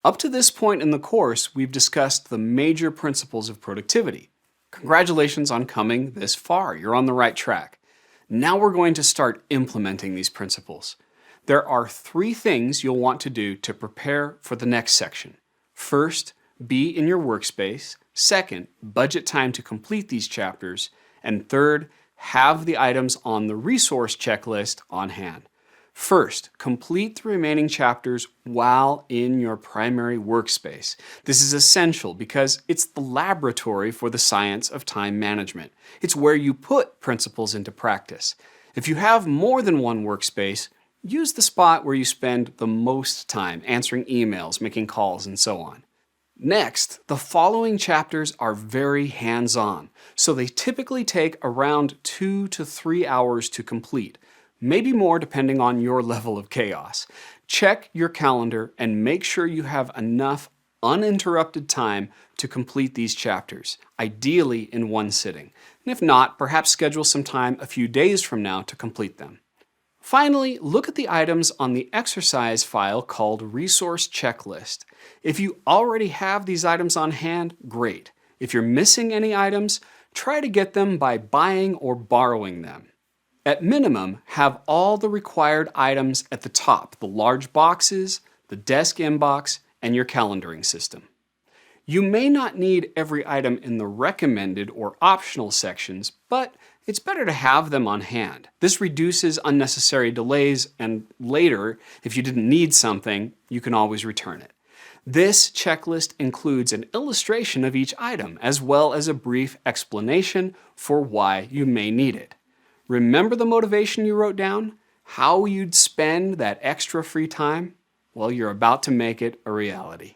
Up to this point in the course, we've discussed the major principles of productivity. Congratulations on coming this far. You're on the right track. Now we're going to start implementing these principles. There are 3 things you'll want to do to prepare for the next section. First, be in your workspace. Second, budget time to complete these chapters. And third, have the items on the resource checklist on hand. First, complete the remaining chapters while in your primary workspace. This is essential because it's the laboratory for the science of time management. It's where you put principles into practice. If you have more than one workspace, use the spot where you spend the most time answering emails, making calls, and so on. Next, the following chapters are very hands-on, so they typically take around 2 to 3 hours to complete. Maybe more depending on your level of chaos. Check your calendar and make sure you have enough uninterrupted time to complete these chapters, ideally in one sitting. And if not, perhaps schedule some time a few days from now to complete them. Finally, look at the items on the exercise file called Resource Checklist. If you already have these items on hand, great. If you're missing any items, try to get them by buying or borrowing them. At minimum, have all the required items at the top, the large boxes, the desk inbox, and your calendaring system. You may not need every item in the recommended or optional sections, but it's better to have them on hand. This reduces unnecessary delays, and later, if you didn't need something, you can always return it. This checklist includes an illustration of each item, as well as a brief explanation for why you may need it. Remember the motivation you wrote down? How you'd spend that extra free time? Well, you're about to make it a reality.